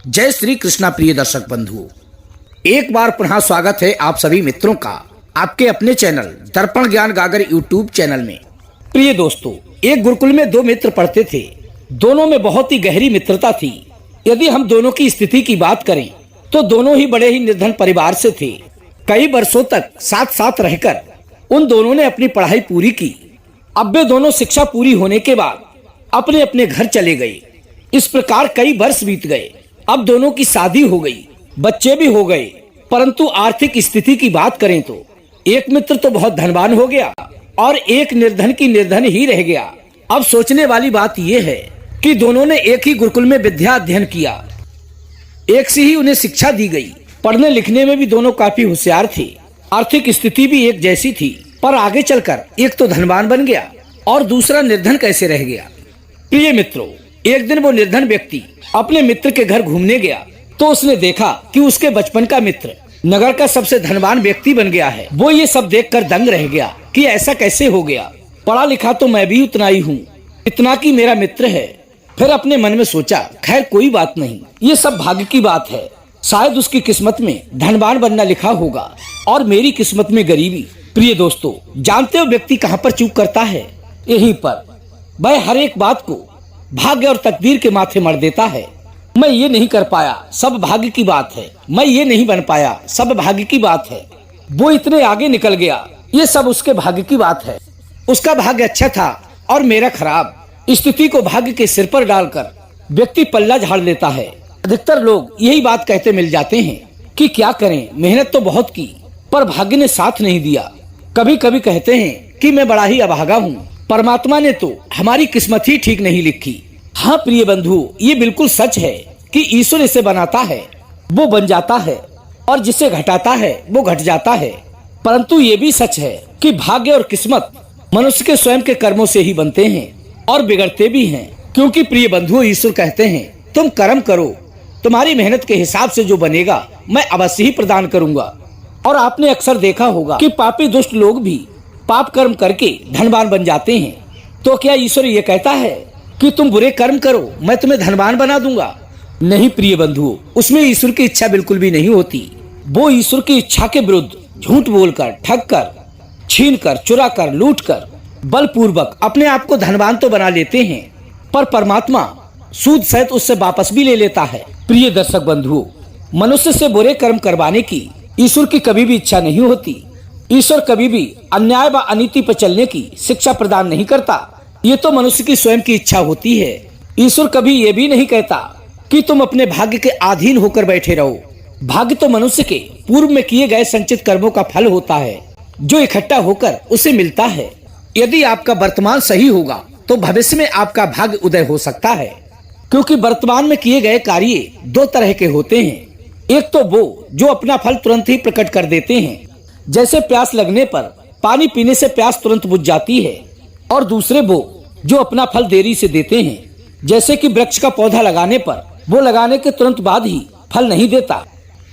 जय श्री कृष्णा। प्रिय दर्शक बंधुओं, एक बार पुनः स्वागत है आप सभी मित्रों का आपके अपने चैनल दर्पण ज्ञान गागर यूट्यूब चैनल में। प्रिय दोस्तों, एक गुरुकुल में दो मित्र पढ़ते थे। दोनों में बहुत ही गहरी मित्रता थी। यदि हम दोनों की स्थिति की बात करें तो दोनों ही बड़े ही निर्धन परिवार से थे। कई वर्षों तक साथ साथ रहकर उन दोनों ने अपनी पढ़ाई पूरी की। अब वे दोनों शिक्षा पूरी होने के बाद अपने अपने घर चले गए। इस प्रकार कई वर्ष बीत गए। अब दोनों की शादी हो गई, बच्चे भी हो गए, परंतु आर्थिक स्थिति की बात करें तो एक मित्र तो बहुत धनवान हो गया और एक निर्धन की निर्धन ही रह गया। अब सोचने वाली बात यह है कि दोनों ने एक ही गुरुकुल में विद्या अध्ययन किया, एक सी ही उन्हें शिक्षा दी गई। पढ़ने लिखने में भी दोनों काफी होशियार थे। आर्थिक स्थिति भी एक जैसी थी, पर आगे चलकर एक तो धनवान बन गया और दूसरा निर्धन कैसे रह गया। प्रिय मित्रों, एक दिन वो निर्धन व्यक्ति अपने मित्र के घर घूमने गया तो उसने देखा कि उसके बचपन का मित्र नगर का सबसे धनवान व्यक्ति बन गया है। वो ये सब देखकर दंग रह गया कि ऐसा कैसे हो गया। पढ़ा लिखा तो मैं भी उतना ही हूँ, इतना कि मेरा मित्र है। फिर अपने मन में सोचा, खैर कोई बात नहीं, ये सब भाग्य की बात है। शायद उसकी किस्मत में धनवान बनना लिखा होगा और मेरी किस्मत में गरीबी। प्रिय दोस्तों, जानते हो व्यक्ति कहाँ पर चूक करता है? यहीं पर। वह हर एक बात को भाग्य और तकदीर के माथे मर देता है। मैं ये नहीं कर पाया, सब भाग्य की बात है। मैं ये नहीं बन पाया, सब भाग्य की बात है। वो इतने आगे निकल गया, ये सब उसके भाग्य की बात है। उसका भाग्य अच्छा था और मेरा खराब। स्थिति को भाग्य के सिर पर डालकर व्यक्ति पल्ला झाड़ लेता है। अधिकतर लोग यही बात कहते मिल जाते हैं कि क्या करें, मेहनत तो बहुत की पर भाग्य ने साथ नहीं दिया। कभी कभी कहते हैं कि मैं बड़ा ही अभागा हूँ, परमात्मा ने तो हमारी किस्मत ही ठीक नहीं लिखी। हाँ प्रिय बंधु, ये बिल्कुल सच है कि ईश्वर इसे बनाता है वो बन जाता है और जिसे घटाता है वो घट जाता है। परंतु ये भी सच है कि भाग्य और किस्मत मनुष्य के स्वयं के कर्मों से ही बनते हैं और बिगड़ते भी हैं। क्योंकि प्रिय बंधु, ईश्वर कहते हैं तुम कर्म करो, तुम्हारी मेहनत के हिसाब से जो बनेगा मैं अवश्य ही प्रदान करूंगा। और आपने अक्सर देखा होगा कि पापी दुष्ट लोग भी पाप कर्म करके धनवान बन जाते हैं। तो क्या ईश्वर ये कहता है कि तुम बुरे कर्म करो, मैं तुम्हें धनवान बना दूंगा? नहीं प्रिय बंधुओं, उसमें ईश्वर की इच्छा बिल्कुल भी नहीं होती। वो ईश्वर की इच्छा के विरुद्ध झूठ बोलकर, ठग कर, छीन कर, चुरा कर, लूट कर, बलपूर्वक अपने आप को धनवान तो बना लेते हैं, पर परमात्मा सूद सहित उससे वापस भी ले लेता है। प्रिय दर्शक बंधुओं, मनुष्य से बुरे कर्म करवाने की ईश्वर की कभी भी इच्छा नहीं होती। ईश्वर कभी भी अन्याय व अनीति पर चलने की शिक्षा प्रदान नहीं करता। ये तो मनुष्य की स्वयं की इच्छा होती है। ईश्वर कभी ये भी नहीं कहता कि तुम अपने भाग्य के अधीन होकर बैठे रहो। भाग्य तो मनुष्य के पूर्व में किए गए संचित कर्मों का फल होता है, जो इकट्ठा होकर उसे मिलता है। यदि आपका वर्तमान सही होगा तो भविष्य में आपका भाग्य उदय हो सकता है। क्योंकि वर्तमान में किए गए कार्य दो तरह के होते हैं। एक तो वो जो अपना फल तुरंत ही प्रकट कर देते हैं, जैसे प्यास लगने पर पानी पीने से प्यास तुरंत बुझ जाती है, और दूसरे वो जो अपना फल देरी से देते हैं, जैसे कि वृक्ष का पौधा लगाने पर वो लगाने के तुरंत बाद ही फल नहीं देता,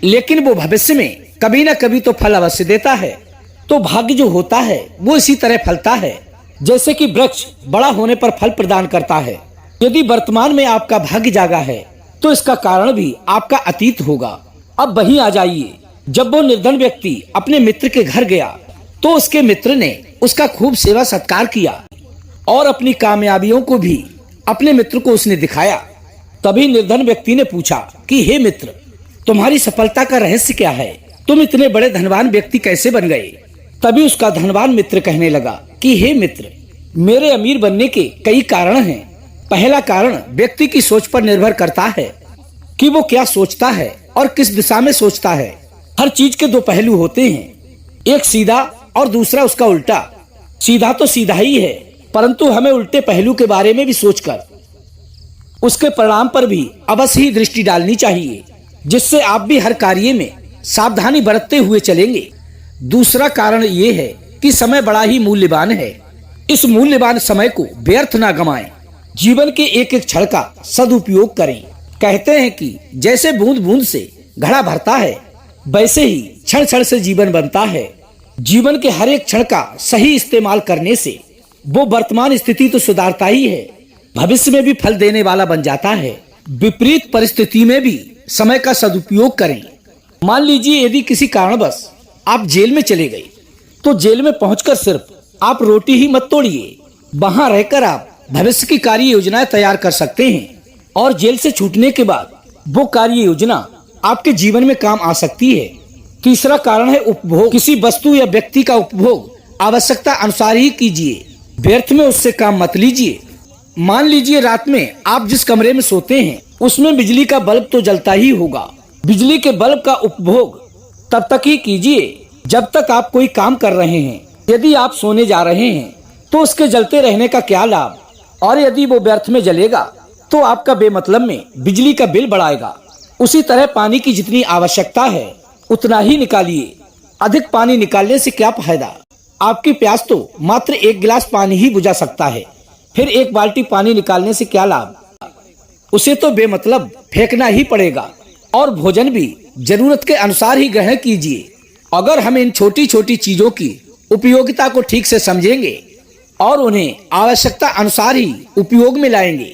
लेकिन वो भविष्य में कभी न कभी तो फल अवश्य देता है। तो भाग्य जो होता है वो इसी तरह फलता है, जैसे कि वृक्ष बड़ा होने पर फल प्रदान करता है। यदि वर्तमान में आपका भाग्य जागा है तो इसका कारण भी आपका अतीत होगा। अब वहीं आ जाइए, जब वो निर्धन व्यक्ति अपने मित्र के घर गया तो उसके मित्र ने उसका खूब सेवा सत्कार किया और अपनी कामयाबियों को भी अपने मित्र को उसने दिखाया। तभी निर्धन व्यक्ति ने पूछा कि हे मित्र, तुम्हारी सफलता का रहस्य क्या है? तुम इतने बड़े धनवान व्यक्ति कैसे बन गए? तभी उसका धनवान मित्र कहने लगा कि हे मित्र, मेरे अमीर बनने के कई कारण हैं। पहला कारण व्यक्ति की सोच पर निर्भर करता है कि वो क्या सोचता है और किस दिशा में सोचता है। हर चीज के दो पहलू होते हैं, एक सीधा और दूसरा उसका उल्टा। सीधा तो सीधा ही है, परंतु हमें उल्टे पहलू के बारे में भी सोचकर उसके परिणाम पर भी अवश्य ही दृष्टि डालनी चाहिए, जिससे आप भी हर कार्य में सावधानी बरतते हुए चलेंगे। दूसरा कारण ये है कि समय बड़ा ही मूल्यवान है। इस मूल्यवान समय को व्यर्थ ना गंवाएं। जीवन के एक एक क्षण का सदुपयोग करें। कहते हैं कि जैसे बूंद बूंद से घड़ा भरता है, वैसे ही क्षण क्षण से जीवन बनता है। जीवन के हर एक क्षण का सही इस्तेमाल करने से वो वर्तमान स्थिति तो सुधारता ही है, भविष्य में भी फल देने वाला बन जाता है। विपरीत परिस्थिति में भी समय का सदुपयोग करें। मान लीजिए यदि किसी कारणवश आप जेल में चले गए तो जेल में पहुंचकर सिर्फ आप रोटी ही मत तोड़िए, वहां रहकर आप भविष्य की कार्य योजनाएं तैयार कर सकते हैं और जेल से छूटने के बाद वो कार्य योजना आपके जीवन में काम आ सकती है। तीसरा कारण है उपभोग। किसी वस्तु या व्यक्ति का उपभोग आवश्यकता अनुसार ही कीजिए, व्यर्थ में उससे काम मत लीजिए। मान लीजिए रात में आप जिस कमरे में सोते हैं उसमें बिजली का बल्ब तो जलता ही होगा। बिजली के बल्ब का उपभोग तब तक ही कीजिए जब तक आप कोई काम कर रहे हैं। यदि आप सोने जा रहे हैं तो उसके जलते रहने का क्या लाभ, और यदि वो व्यर्थ में जलेगा तो आपका बेमतलब में बिजली का बिल बढ़ाएगा। उसी तरह पानी की जितनी आवश्यकता है उतना ही निकालिए, अधिक पानी निकालने से क्या फायदा। आपकी प्यास तो मात्र 1 गिलास पानी ही बुझा सकता है, फिर 1 बाल्टी पानी निकालने से क्या लाभ, उसे तो बेमतलब फेंकना ही पड़ेगा। और भोजन भी जरूरत के अनुसार ही ग्रहण कीजिए। अगर हम इन छोटी छोटी चीजों की उपयोगिता को ठीक से समझेंगे और उन्हें आवश्यकता अनुसार ही उपयोग में लाएंगे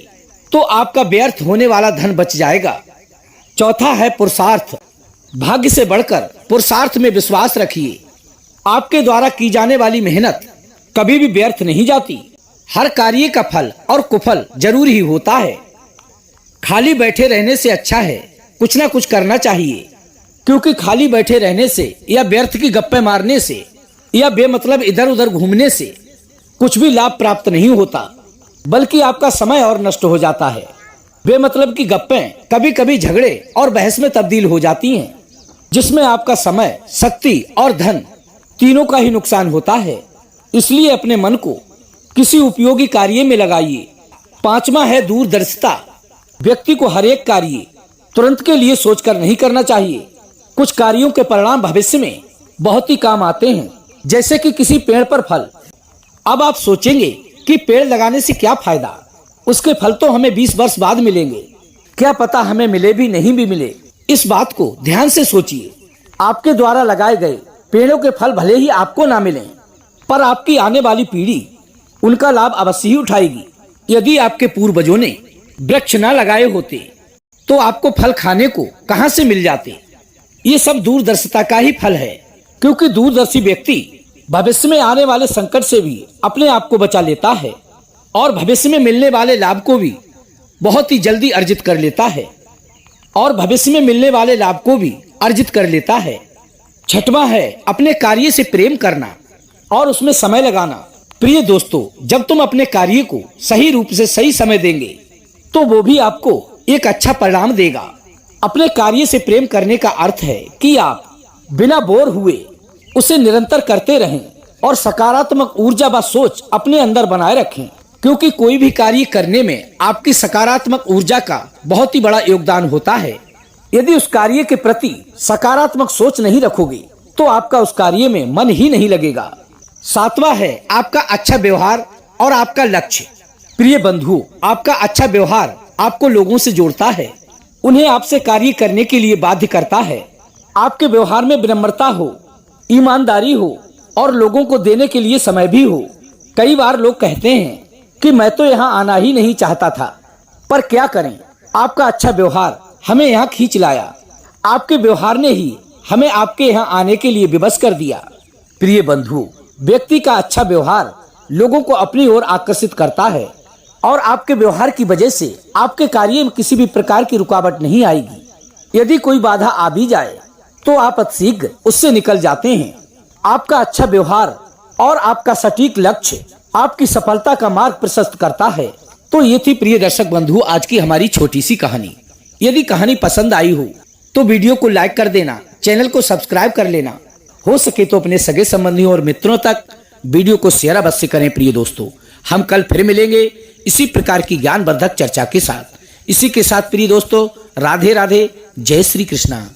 तो आपका व्यर्थ होने वाला धन बच जाएगा। चौथा है पुरुषार्थ। भाग्य से बढ़कर पुरुषार्थ में विश्वास रखिए। आपके द्वारा की जाने वाली मेहनत कभी भी व्यर्थ नहीं जाती। हर कार्य का फल और कुफल जरूर ही होता है। खाली बैठे रहने से अच्छा है कुछ ना कुछ करना चाहिए, क्योंकि खाली बैठे रहने से या व्यर्थ की गप्पे मारने से या बेमतलब इधर उधर घूमने से कुछ भी लाभ प्राप्त नहीं होता, बल्कि आपका समय और नष्ट हो जाता है। बेमतलब की गप्पें कभी कभी झगड़े और बहस में तब्दील हो जाती हैं, जिसमें आपका समय, शक्ति और धन तीनों का ही नुकसान होता है। इसलिए अपने मन को किसी उपयोगी कार्य में लगाइए। पांचवा है दूरदर्शिता। व्यक्ति को हर एक कार्य तुरंत के लिए सोचकर नहीं करना चाहिए। कुछ कार्यों के परिणाम भविष्य में बहुत ही काम आते हैं, जैसे कि किसी पेड़ पर फल। अब आप सोचेंगे कि पेड़ लगाने से क्या फायदा, उसके फल तो हमें 20 वर्ष बाद मिलेंगे, क्या पता हमें मिले भी नहीं भी मिले। इस बात को ध्यान से सोचिए। आपके द्वारा लगाए गए पेड़ों के फल भले ही आपको ना मिलें, पर आपकी आने वाली पीढ़ी उनका लाभ अवश्य ही उठाएगी। यदि आपके पूर्वजों ने वृक्ष न लगाए होते तो आपको फल खाने को कहां से मिल जाते। ये सब दूरदर्शिता का ही फल है, क्योंकि दूरदर्शी व्यक्ति भविष्य में आने वाले संकट से भी अपने आप को बचा लेता है और भविष्य में मिलने वाले लाभ को भी बहुत ही जल्दी अर्जित कर लेता है। छठवां है अपने कार्य से प्रेम करना और उसमें समय लगाना। प्रिय दोस्तों, जब तुम अपने कार्य को सही रूप से सही समय देंगे तो वो भी आपको एक अच्छा परिणाम देगा। अपने कार्य से प्रेम करने का अर्थ है कि आप बिना बोर हुए उसे निरंतर करते रहें और सकारात्मक ऊर्जा व सोच अपने अंदर बनाए रखें, क्योंकि कोई भी कार्य करने में आपकी सकारात्मक ऊर्जा का बहुत ही बड़ा योगदान होता है। यदि उस कार्य के प्रति सकारात्मक सोच नहीं रखोगे तो आपका उस कार्य में मन ही नहीं लगेगा। सातवां है आपका अच्छा व्यवहार और आपका लक्ष्य। प्रिय बंधु, आपका अच्छा व्यवहार आपको लोगों से जोड़ता है, उन्हें आपसे कार्य करने के लिए बाध्य करता है। आपके व्यवहार में विनम्रता हो, ईमानदारी हो और लोगों को देने के लिए समय भी हो। कई बार लोग कहते हैं कि मैं तो यहाँ आना ही नहीं चाहता था, पर क्या करें, आपका अच्छा व्यवहार हमें यहाँ खींच लाया। आपके व्यवहार ने ही हमें आपके यहाँ आने के लिए विवश कर दिया। प्रिय बंधु, व्यक्ति का अच्छा व्यवहार लोगों को अपनी ओर आकर्षित करता है और आपके व्यवहार की वजह से आपके कार्य में किसी भी प्रकार की रुकावट नहीं आएगी। यदि कोई बाधा आ भी जाए तो आप अतिशीघ्र उससे निकल जाते हैं। आपका अच्छा व्यवहार और आपका सटीक लक्ष्य आपकी सफलता का मार्ग प्रशस्त करता है। तो ये थी प्रिय दर्शक बंधु आज की हमारी छोटी सी कहानी। यदि कहानी पसंद आई हो तो वीडियो को लाइक कर देना, चैनल को सब्सक्राइब कर लेना, हो सके तो अपने सगे संबंधियों और मित्रों तक वीडियो को शेयर अवश्य करें। प्रिय दोस्तों, हम कल फिर मिलेंगे इसी प्रकार की ज्ञानवर्धक चर्चा के साथ। इसी के साथ प्रिय दोस्तों, राधे राधे, जय श्री कृष्णा।